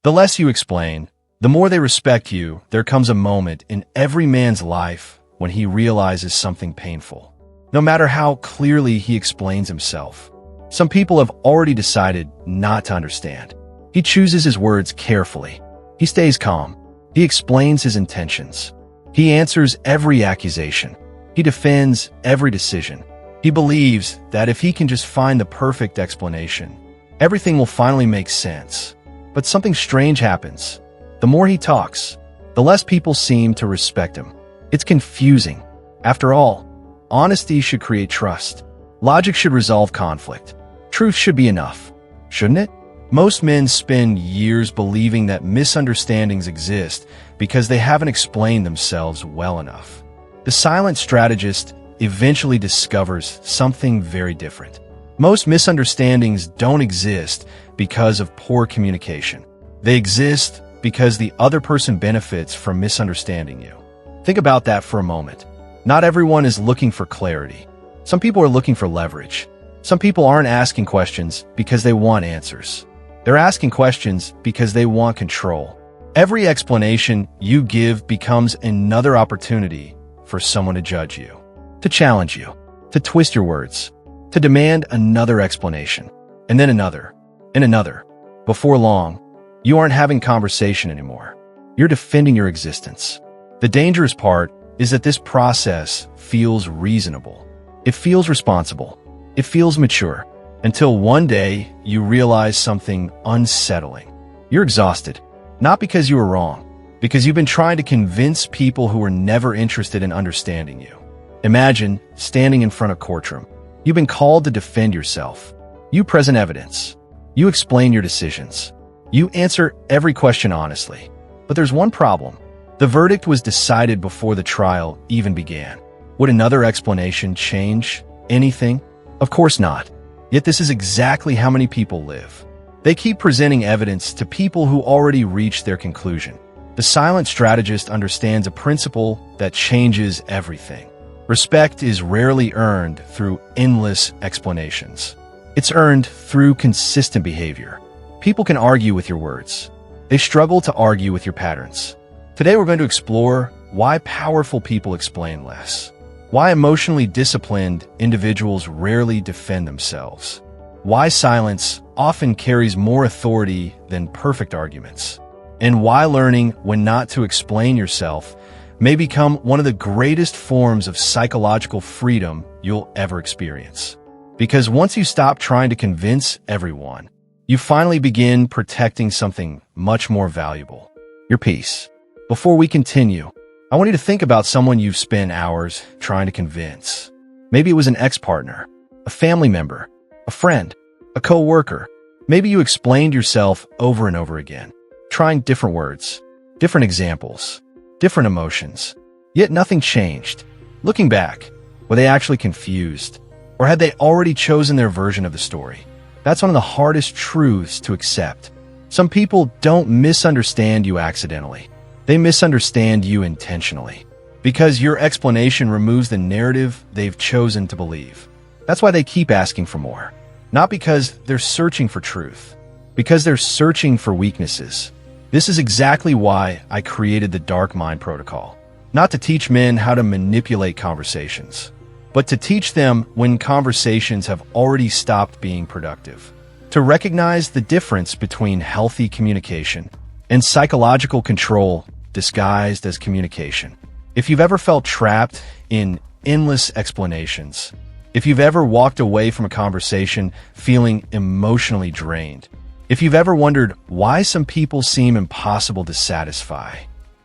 The less you explain, the more they respect you. There comes a moment in every man's life when he realizes something painful. No matter how clearly he explains himself, some people have already decided not to understand. He chooses his words carefully. He stays calm. He explains his intentions. He answers every accusation. He defends every decision. He believes that if he can just find the perfect explanation, everything will finally make sense. But something strange happens. The more he talks, the less people seem to respect him. It's confusing. After all, honesty should create trust. Logic should resolve conflict. Truth should be enough, shouldn't it? Most men spend years believing that misunderstandings exist because they haven't explained themselves well enough. The silent strategist eventually discovers something very different. Most misunderstandings don't exist because of poor communication. They exist because the other person benefits from misunderstanding you. Think about that for a moment. Not everyone is looking for clarity. Some people are looking for leverage. Some people aren't asking questions because they want answers. They're asking questions because they want control. Every explanation you give becomes another opportunity for someone to judge you, to challenge you, to twist your words, to demand another explanation, and then another, and another. Before long, you aren't having conversation anymore. You're defending your existence. The dangerous part is that this process feels reasonable. It feels responsible. It feels mature. Until one day, you realize something unsettling. You're exhausted, not because you were wrong, because you've been trying to convince people who were never interested in understanding you. Imagine standing in front of a courtroom. You've been called to defend yourself. You present evidence. You explain your decisions. You answer every question honestly. But there's one problem. The verdict was decided before the trial even began. Would another explanation change anything? Of course not. Yet this is exactly how many people live. They keep presenting evidence to people who already reached their conclusion. The silent strategist understands a principle that changes everything. Respect is rarely earned through endless explanations. It's earned through consistent behavior. People can argue with your words. They struggle to argue with your patterns. Today we're going to explore why powerful people explain less. Why emotionally disciplined individuals rarely defend themselves. Why silence often carries more authority than perfect arguments. And why learning when not to explain yourself may become one of the greatest forms of psychological freedom you'll ever experience. Because once you stop trying to convince everyone, you finally begin protecting something much more valuable, your peace. Before we continue, I want you to think about someone you've spent hours trying to convince. Maybe it was an ex-partner, a family member, a friend, a co-worker. Maybe you explained yourself over and over again, trying different words, different examples, different emotions. Yet nothing changed. Looking back, were they actually confused? Or had they already chosen their version of the story? That's one of the hardest truths to accept. Some people don't misunderstand you accidentally. They misunderstand you intentionally, because your explanation removes the narrative they've chosen to believe. That's why they keep asking for more. Not because they're searching for truth, because they're searching for weaknesses. This is exactly why I created the Dark Mind Protocol. Not to teach men how to manipulate conversations, but to teach them when conversations have already stopped being productive. To recognize the difference between healthy communication and psychological control disguised as communication. If you've ever felt trapped in endless explanations, if you've ever walked away from a conversation feeling emotionally drained, if you've ever wondered why some people seem impossible to satisfy,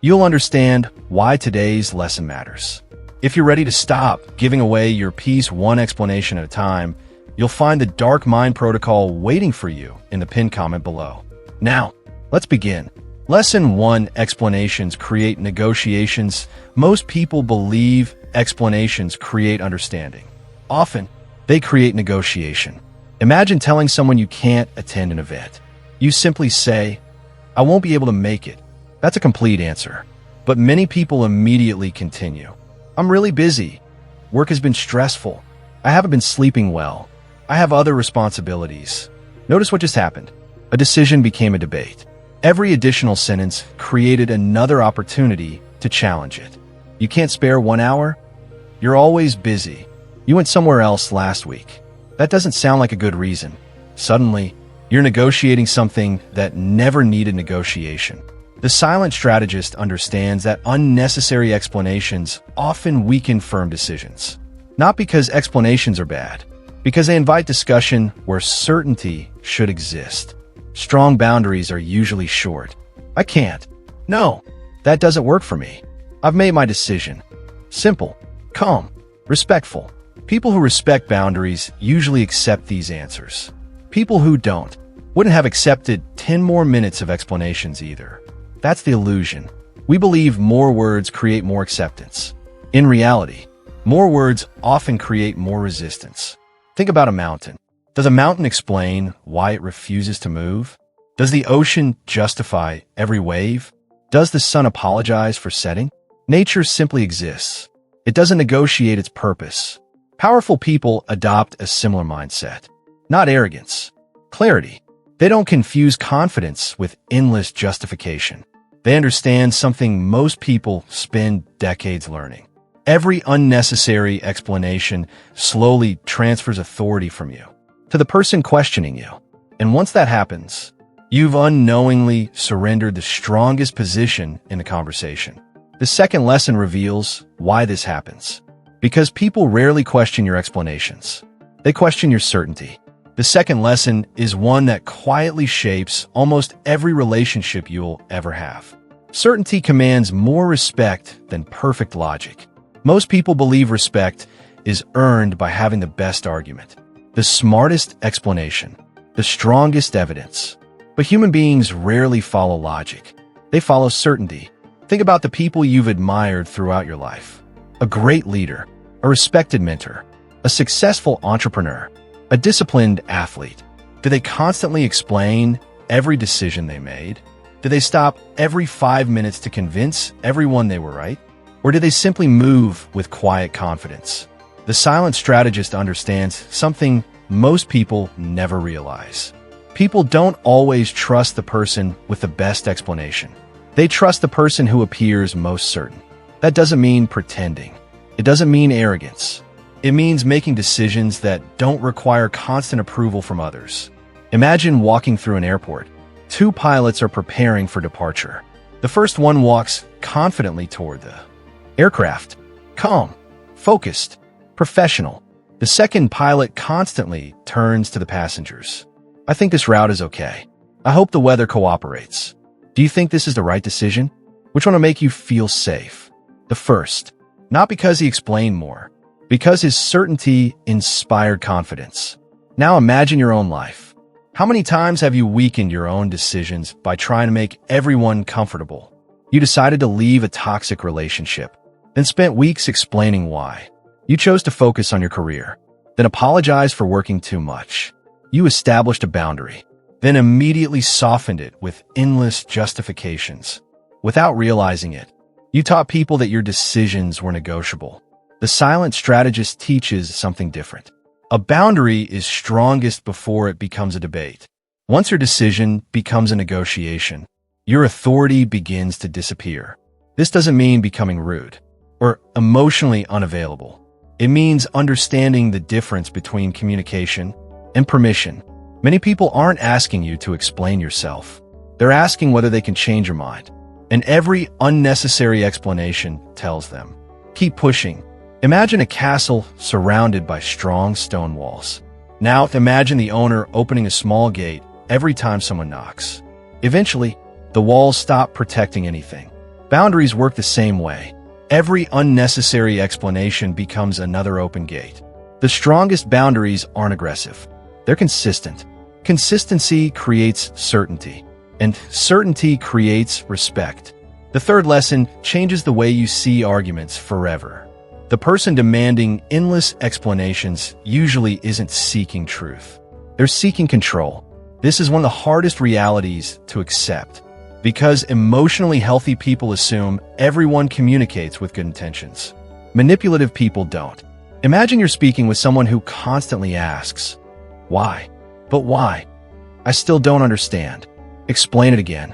you'll understand why today's lesson matters. If you're ready to stop giving away your piece one explanation at a time, you'll find the Dark Mind Protocol waiting for you in the pinned comment below. Now, let's begin. Lesson 1: Explanations create negotiations. Most people believe explanations create understanding. Often, they create negotiation. Imagine telling someone you can't attend an event. You simply say, "I won't be able to make it." That's a complete answer. But many people immediately continue. "I'm really busy. Work has been stressful. I haven't been sleeping well. I have other responsibilities." Notice what just happened. A decision became a debate. Every additional sentence created another opportunity to challenge it. You can't spare 1 hour? You're always busy. You went somewhere else last week. That doesn't sound like a good reason. Suddenly, you're negotiating something that never needed negotiation. The silent strategist understands that unnecessary explanations often weaken firm decisions. Not because explanations are bad, because they invite discussion where certainty should exist. Strong boundaries are usually short. I can't. No, that doesn't work for me. I've made my decision. Simple, calm, respectful. People who respect boundaries usually accept these answers. People who don't wouldn't have accepted 10 more minutes of explanations either. That's the illusion. We believe more words create more acceptance. In reality, more words often create more resistance. Think about a mountain. Does a mountain explain why it refuses to move? Does the ocean justify every wave? Does the sun apologize for setting? Nature simply exists. It doesn't negotiate its purpose. Powerful people adopt a similar mindset. Not arrogance. Clarity. They don't confuse confidence with endless justification. They understand something most people spend decades learning. Every unnecessary explanation slowly transfers authority from you to the person questioning you. And once that happens, you've unknowingly surrendered the strongest position in the conversation. The second lesson reveals why this happens. Because people rarely question your explanations. They question your certainty. The second lesson is one that quietly shapes almost every relationship you'll ever have. Certainty commands more respect than perfect logic. Most people believe respect is earned by having the best argument, the smartest explanation, the strongest evidence. But human beings rarely follow logic. They follow certainty. Think about the people you've admired throughout your life. A great leader, a respected mentor, a successful entrepreneur, a disciplined athlete. Do they constantly explain every decision they made? Do they stop every 5 minutes to convince everyone they were right? Or do they simply move with quiet confidence? The silent strategist understands something most people never realize. People don't always trust the person with the best explanation. They trust the person who appears most certain. That doesn't mean pretending. It doesn't mean arrogance. It means making decisions that don't require constant approval from others. Imagine walking through an airport. 2 pilots are preparing for departure. The first one walks confidently toward the aircraft, calm, focused, professional. The second pilot constantly turns to the passengers. I think this route is okay. I hope the weather cooperates. Do you think this is the right decision? Which one will make you feel safe? The first. Not because he explained more, because his certainty inspired confidence. Now imagine your own life. How many times have you weakened your own decisions by trying to make everyone comfortable? You decided to leave a toxic relationship, then spent weeks explaining why. You chose to focus on your career, then apologized for working too much. You established a boundary, then immediately softened it with endless justifications. Without realizing it, you taught people that your decisions were negotiable. The silent strategist teaches something different. A boundary is strongest before it becomes a debate. Once your decision becomes a negotiation, your authority begins to disappear. This doesn't mean becoming rude or emotionally unavailable. It means understanding the difference between communication and permission. Many people aren't asking you to explain yourself. They're asking whether they can change your mind. And every unnecessary explanation tells them, keep pushing. Imagine a castle surrounded by strong stone walls. Now imagine the owner opening a small gate every time someone knocks. Eventually, the walls stop protecting anything. Boundaries work the same way. Every unnecessary explanation becomes another open gate. The strongest boundaries aren't aggressive. They're consistent. Consistency creates certainty, and certainty creates respect. The third lesson changes the way you see arguments forever. The person demanding endless explanations usually isn't seeking truth. They're seeking control. This is one of the hardest realities to accept, because emotionally healthy people assume everyone communicates with good intentions. Manipulative people don't. Imagine you're speaking with someone who constantly asks, why? But why? I still don't understand. Explain it again.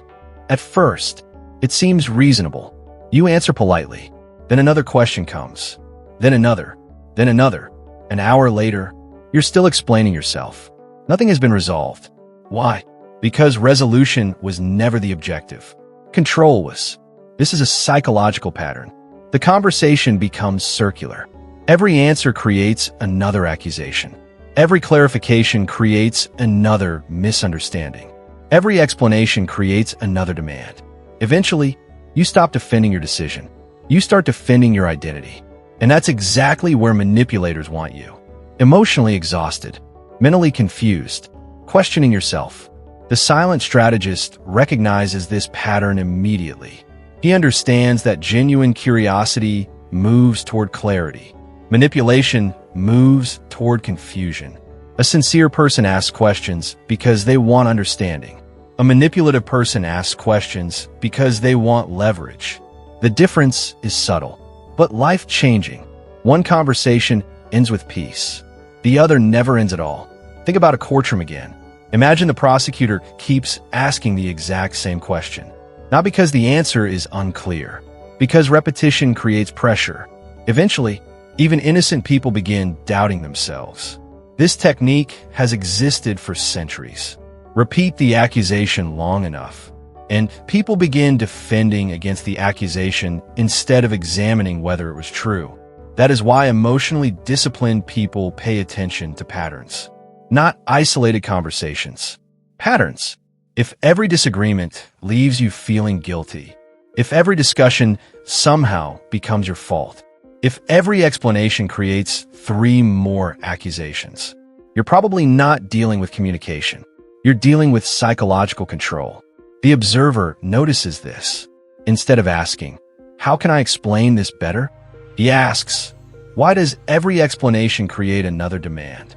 At first, it seems reasonable. You answer politely. Then another question comes. Then another. Then another. An hour later, you're still explaining yourself. Nothing has been resolved. Why? Because resolution was never the objective. Control was. This is a psychological pattern. The conversation becomes circular. Every answer creates another accusation. Every clarification creates another misunderstanding. Every explanation creates another demand. Eventually, you stop defending your decision. You start defending your identity. And that's exactly where manipulators want you. Emotionally exhausted, mentally confused, questioning yourself. The silent strategist recognizes this pattern immediately. He understands that genuine curiosity moves toward clarity. Manipulation moves toward confusion. A sincere person asks questions because they want understanding. A manipulative person asks questions because they want leverage. The difference is subtle, but life-changing. One conversation ends with peace. The other never ends at all. Think about a courtroom again. Imagine the prosecutor keeps asking the exact same question. Not because the answer is unclear, because repetition creates pressure. Eventually, even innocent people begin doubting themselves. This technique has existed for centuries. Repeat the accusation long enough, and people begin defending against the accusation instead of examining whether it was true. That is why emotionally disciplined people pay attention to patterns, not isolated conversations. Patterns. If every disagreement leaves you feeling guilty, if every discussion somehow becomes your fault, if every explanation creates 3 more accusations, you're probably not dealing with communication. You're dealing with psychological control. The observer notices this. Instead of asking, "How can I explain this better?" he asks, "Why does every explanation create another demand?"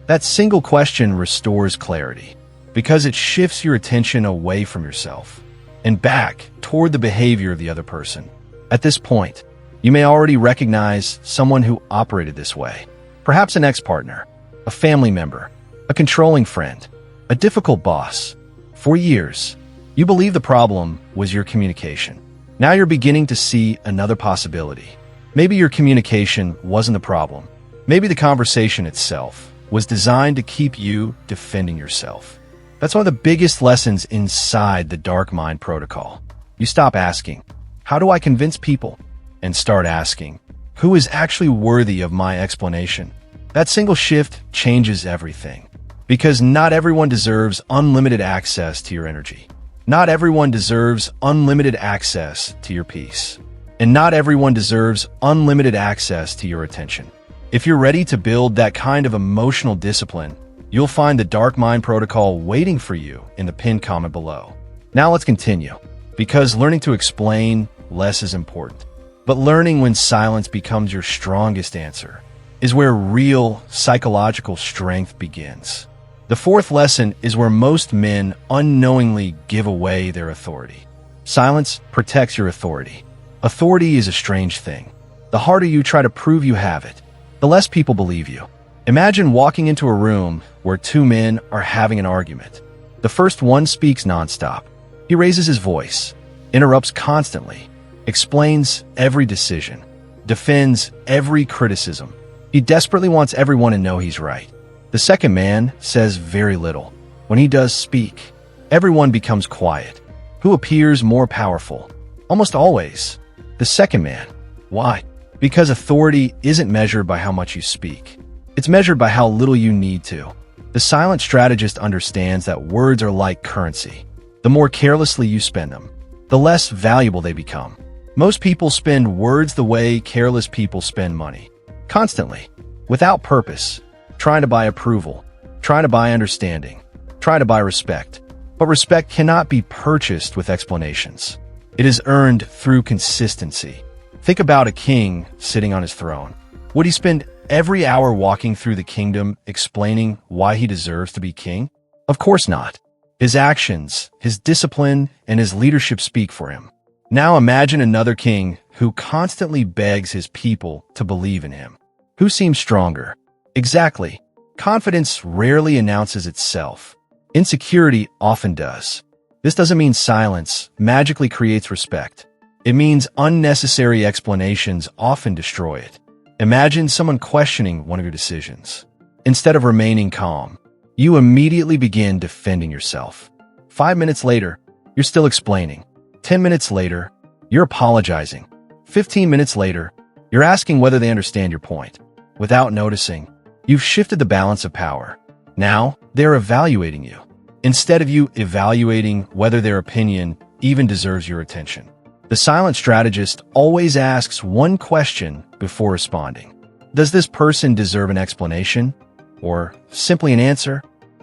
That single question restores clarity because it shifts your attention away from yourself and back toward the behavior of the other person. At this point, you may already recognize someone who operated this way. Perhaps an ex-partner, a family member, a controlling friend, a difficult boss. For years, you believed the problem was your communication. Now you're beginning to see another possibility. Maybe your communication wasn't the problem. Maybe the conversation itself was designed to keep you defending yourself. That's one of the biggest lessons inside the Dark Mind Protocol. You stop asking, "How do I convince people?" and start asking, "Who is actually worthy of my explanation?" That single shift changes everything. Because not everyone deserves unlimited access to your energy. Not everyone deserves unlimited access to your peace. And not everyone deserves unlimited access to your attention. If you're ready to build that kind of emotional discipline, you'll find the Dark Mind Protocol waiting for you in the pinned comment below. Now let's continue, because learning to explain less is important. But learning when silence becomes your strongest answer is where real psychological strength begins. The 4th lesson is where most men unknowingly give away their authority. Silence protects your authority. Authority is a strange thing. The harder you try to prove you have it, the less people believe you. Imagine walking into a room where 2 men are having an argument. The first one speaks nonstop. He raises his voice, interrupts constantly, explains every decision, defends every criticism. He desperately wants everyone to know he's right. The second man says very little. When he does speak, everyone becomes quiet. Who appears more powerful? Almost always, the second man. Why? Because authority isn't measured by how much you speak. It's measured by how little you need to. The silent strategist understands that words are like currency. The more carelessly you spend them, the less valuable they become. Most people spend words the way careless people spend money. Constantly, without purpose, trying to buy approval, trying to buy understanding, trying to buy respect. But respect cannot be purchased with explanations. It is earned through consistency. Think about a king sitting on his throne. Would he spend every hour walking through the kingdom explaining why he deserves to be king? Of course not. His actions, his discipline, and his leadership speak for him. Now imagine another king who constantly begs his people to believe in him. Who seems stronger? Exactly. Confidence rarely announces itself. Insecurity often does. This doesn't mean silence magically creates respect. It means unnecessary explanations often destroy it. Imagine someone questioning one of your decisions. Instead of remaining calm, you immediately begin defending yourself. 5 minutes later, you're still explaining. 10 minutes later, you're apologizing. 15 minutes later, you're asking whether they understand your point. Without noticing, you've shifted the balance of power. Now, they're evaluating you, instead of you evaluating whether their opinion even deserves your attention. The silent strategist always asks one question before responding. Does this person deserve an explanation? Or simply an answer?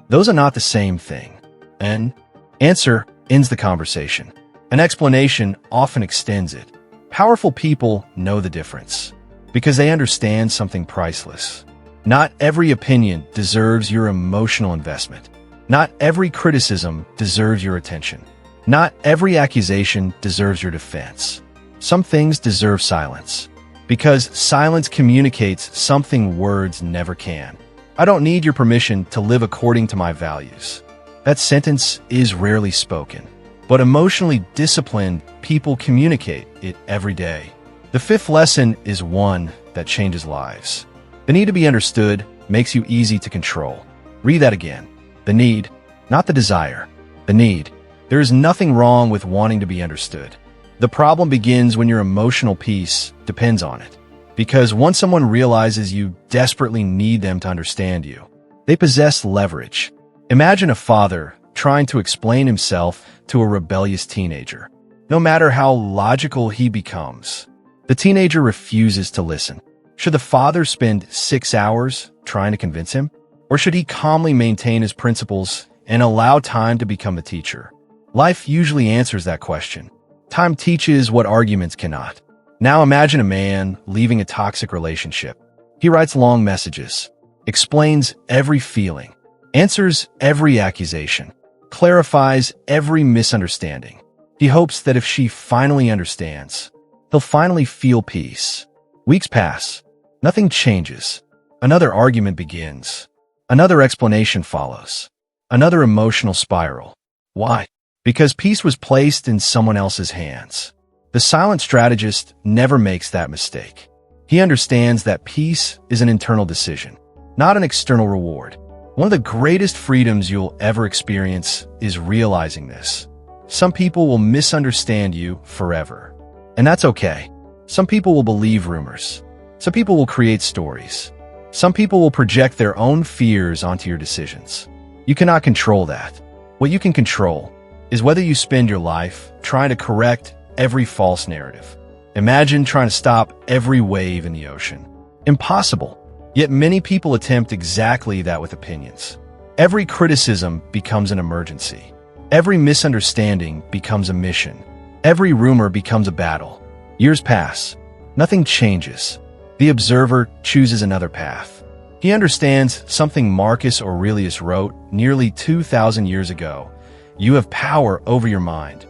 Those are not the same thing. An answer ends the conversation. An explanation often extends it. Powerful people know the difference because they understand something priceless. Not every opinion deserves your emotional investment. Not every criticism deserves your attention. Not every accusation deserves your defense. Some things deserve silence, because silence communicates something words never can. I don't need your permission to live according to my values. That sentence is rarely spoken, but emotionally disciplined people communicate it every day. The fifth lesson is one that changes lives. The need to be understood makes you easy to control. Read that again. The need, not the desire. The need. There is nothing wrong with wanting to be understood. The problem begins when your emotional peace depends on it. Because once someone realizes you desperately need them to understand you, they possess leverage. Imagine a father trying to explain himself to a rebellious teenager. No matter how logical he becomes, the teenager refuses to listen. Should the father spend 6 hours trying to convince him? Or should he calmly maintain his principles and allow time to become the teacher? Life usually answers that question. Time teaches what arguments cannot. Now imagine a man leaving a toxic relationship. He writes long messages, explains every feeling, answers every accusation, clarifies every misunderstanding. He hopes that if she finally understands, he'll finally feel peace. Weeks pass. Nothing changes. Another argument begins. Another explanation follows. Another emotional spiral. Why? Because peace was placed in someone else's hands. The silent strategist never makes that mistake. He understands that peace is an internal decision, not an external reward. One of the greatest freedoms you'll ever experience is realizing this. Some people will misunderstand you forever, and that's okay. Some people will believe rumors. Some people will create stories. Some people will project their own fears onto your decisions. You cannot control that. What you can control is whether you spend your life trying to correct every false narrative. Imagine trying to stop every wave in the ocean. Impossible. Yet many people attempt exactly that with opinions. Every criticism becomes an emergency. Every misunderstanding becomes a mission. Every rumor becomes a battle. Years pass. Nothing changes. The observer chooses another path. He understands something Marcus Aurelius wrote nearly 2,000 years ago. You have power over your mind,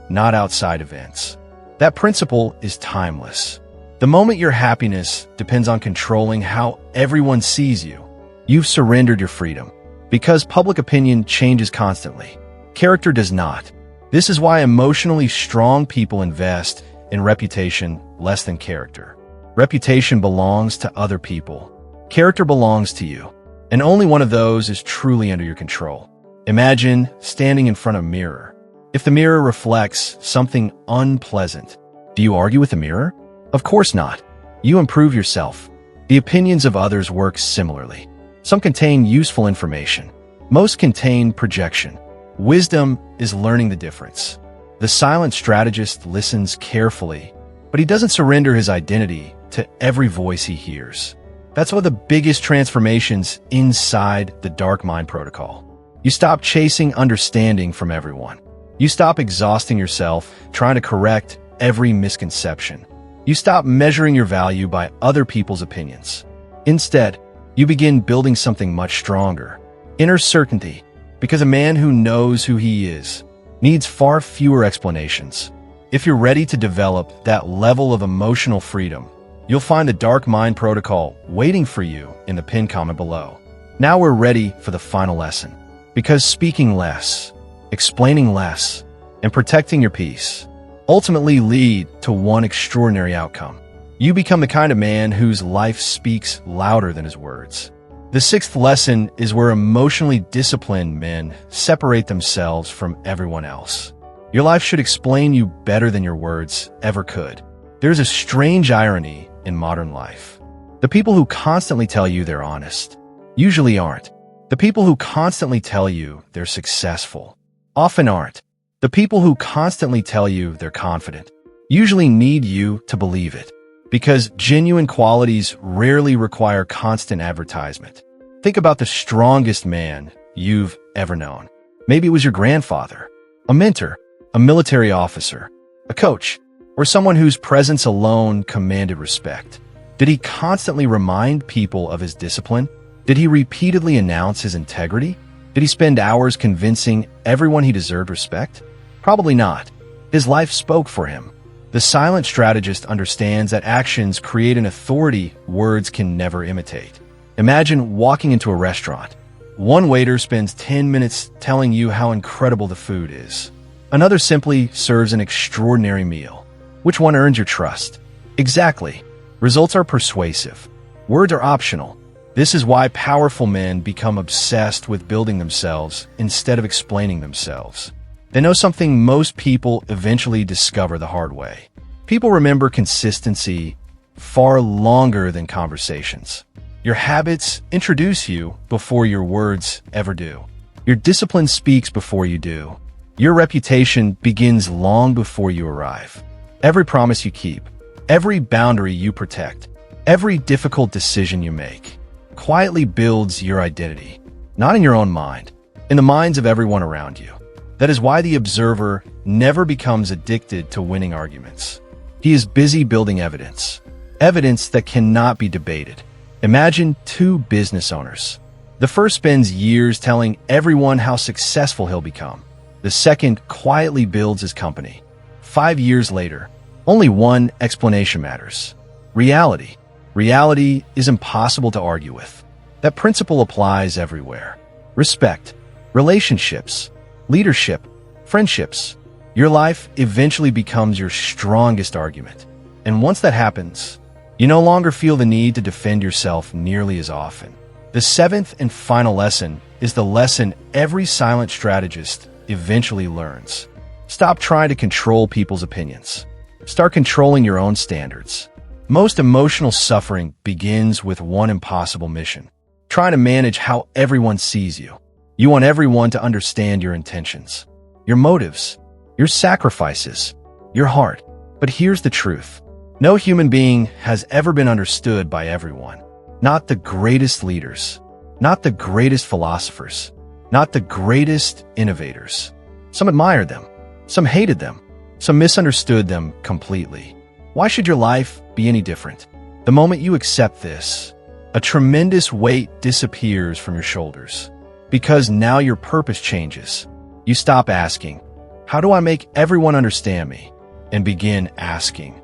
not outside events. That principle is timeless. The moment your happiness depends on controlling how everyone sees you, you've surrendered your freedom. Because public opinion changes constantly, character does not. This is why emotionally strong people invest in reputation less than character. Reputation belongs to other people. Character belongs to you. And only one of those is truly under your control. Imagine standing in front of a mirror. If the mirror reflects something unpleasant, do you argue with the mirror? Of course not. You improve yourself. The opinions of others work similarly. Some contain useful information. Most contain projection. Wisdom is learning the difference. The silent strategist listens carefully, but he doesn't surrender his identity to every voice he hears. That's one of the biggest transformations inside the Dark Mind Protocol. You stop chasing understanding from everyone. You stop exhausting yourself trying to correct every misconception. You stop measuring your value by other people's opinions. Instead, you begin building something much stronger. Inner certainty, because a man who knows who he is needs far fewer explanations. If you're ready to develop that level of emotional freedom, you'll find the Dark Mind Protocol waiting for you in the pinned comment below. Now we're ready for the final lesson. Because speaking less explaining less, and protecting your peace ultimately lead to one extraordinary outcome. You become the kind of man whose life speaks louder than his words. The sixth lesson is where emotionally disciplined men separate themselves from everyone else. Your life should explain you better than your words ever could. There's a strange irony in modern life. The people who constantly tell you they're honest usually aren't. The people who constantly tell you they're successful often aren't. The people who constantly tell you they're confident usually need you to believe it, because genuine qualities rarely require constant advertisement. Think about the strongest man you've ever known. Maybe it was your grandfather, a mentor, a military officer, a coach, or someone whose presence alone commanded respect. Did he constantly remind people of his discipline? Did he repeatedly announce his integrity? Did he spend hours convincing everyone he deserved respect? Probably not. His life spoke for him. The silent strategist understands that actions create an authority words can never imitate. Imagine walking into a restaurant. One waiter spends 10 minutes telling you how incredible the food is. Another simply serves an extraordinary meal. Which one earns your trust? Exactly. Results are persuasive. Words are optional. This is why powerful men become obsessed with building themselves instead of explaining themselves. They know something most people eventually discover the hard way. People remember consistency far longer than conversations. Your habits introduce you before your words ever do. Your discipline speaks before you do. Your reputation begins long before you arrive. Every promise you keep, every boundary you protect, every difficult decision you make quietly builds your identity, not in your own mind, in the minds of everyone around you. That is why the observer never becomes addicted to winning arguments. He is busy building evidence that cannot be debated. Imagine two business owners. The first spends years telling everyone how successful he'll become. The second quietly builds his company. 5 years later, only one explanation matters: reality. Reality is impossible to argue with. That principle applies everywhere. Respect, relationships, leadership, friendships. Your life eventually becomes your strongest argument. And once that happens, you no longer feel the need to defend yourself nearly as often. The seventh and final lesson is the lesson every silent strategist eventually learns. Stop trying to control people's opinions. Start controlling your own standards. Most emotional suffering begins with one impossible mission: trying to manage how everyone sees you. You want everyone to understand your intentions, your motives, your sacrifices, your heart. But here's the truth. No human being has ever been understood by everyone. Not the greatest leaders, not the greatest philosophers, not the greatest innovators. Some admired them, some hated them, some misunderstood them completely. Why should your life be any different? The moment you accept this, a tremendous weight disappears from your shoulders. Because now your purpose changes. You stop asking, "How do I make everyone understand me?" and begin asking,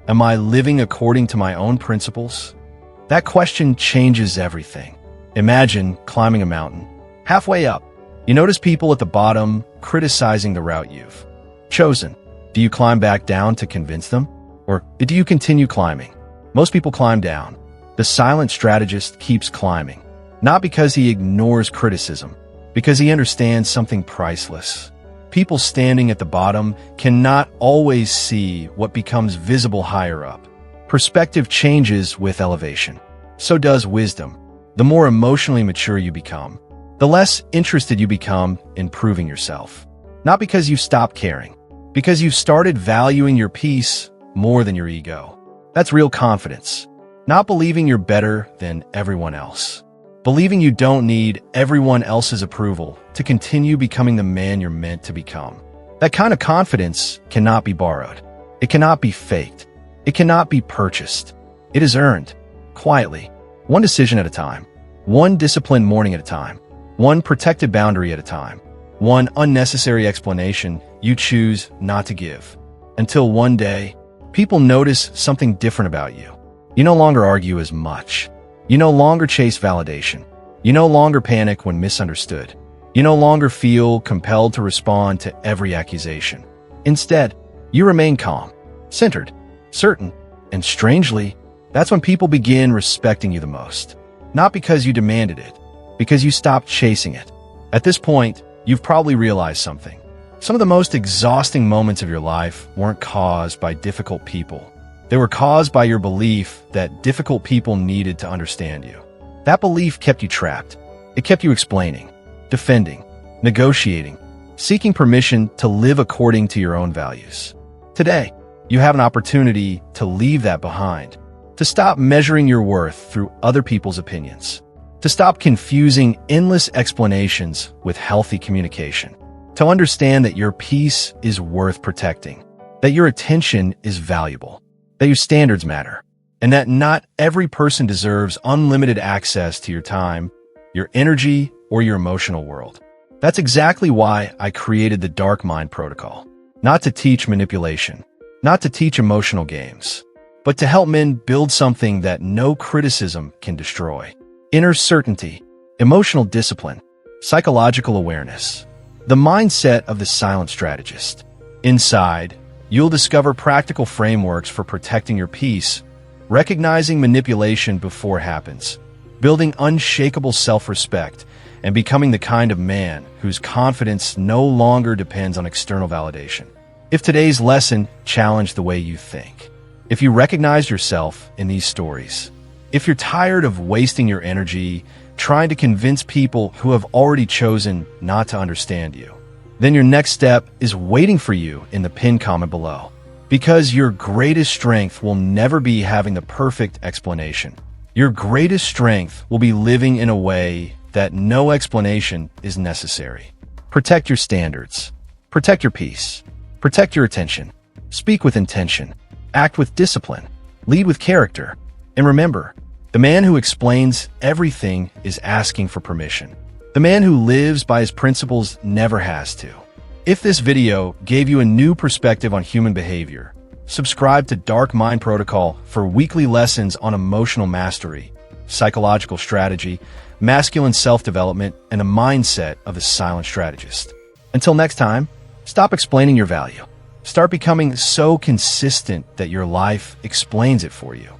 "Am I living according to my own principles?" That question changes everything. Imagine climbing a mountain. Halfway up, you notice people at the bottom criticizing the route you've chosen. Do you climb back down to convince them? Or do you continue climbing? Most people climb down. The silent strategist keeps climbing. Not because he ignores criticism, because he understands something priceless. People standing at the bottom cannot always see what becomes visible higher up. Perspective changes with elevation. So does wisdom. The more emotionally mature you become, the less interested you become in proving yourself. Not because you've stopped caring, because you've started valuing your peace more than your ego. That's real confidence. Not believing you're better than everyone else. Believing you don't need everyone else's approval to continue becoming the man you're meant to become. That kind of confidence cannot be borrowed. It cannot be faked. It cannot be purchased. It is earned, quietly, one decision at a time, one disciplined morning at a time, one protected boundary at a time, one unnecessary explanation you choose not to give. Until one day, people notice something different about you. You no longer argue as much. You no longer chase validation. You no longer panic when misunderstood. You no longer feel compelled to respond to every accusation. Instead, you remain calm, centered, certain, and strangely, that's when people begin respecting you the most. Not because you demanded it, because you stopped chasing it. At this point, you've probably realized something. Some of the most exhausting moments of your life weren't caused by difficult people. They were caused by your belief that difficult people needed to understand you. That belief kept you trapped. It kept you explaining, defending, negotiating, seeking permission to live according to your own values. Today, you have an opportunity to leave that behind, to stop measuring your worth through other people's opinions, to stop confusing endless explanations with healthy communication, to understand that your peace is worth protecting, that your attention is valuable, that your standards matter, and that not every person deserves unlimited access to your time, your energy, or your emotional world. That's exactly why I created the Dark Mind Protocol. Not to teach manipulation, not to teach emotional games, but to help men build something that no criticism can destroy. Inner certainty, emotional discipline, psychological awareness. The mindset of the silent strategist. Inside, you'll discover practical frameworks for protecting your peace, recognizing manipulation before it happens, building unshakable self-respect, and becoming the kind of man whose confidence no longer depends on external validation. If today's lesson challenged the way you think, if you recognize yourself in these stories, if you're tired of wasting your energy trying to convince people who have already chosen not to understand you, then your next step is waiting for you in the pinned comment below. Because your greatest strength will never be having the perfect explanation. Your greatest strength will be living in a way that no explanation is necessary. Protect your standards. Protect your peace. Protect your attention. Speak with intention. Act with discipline. Lead with character. And remember, the man who explains everything is asking for permission. The man who lives by his principles never has to. If this video gave you a new perspective on human behavior, subscribe to Dark Mind Protocol for weekly lessons on emotional mastery, psychological strategy, masculine self-development, and the mindset of the silent strategist. Until next time, stop explaining your value. Start becoming so consistent that your life explains it for you.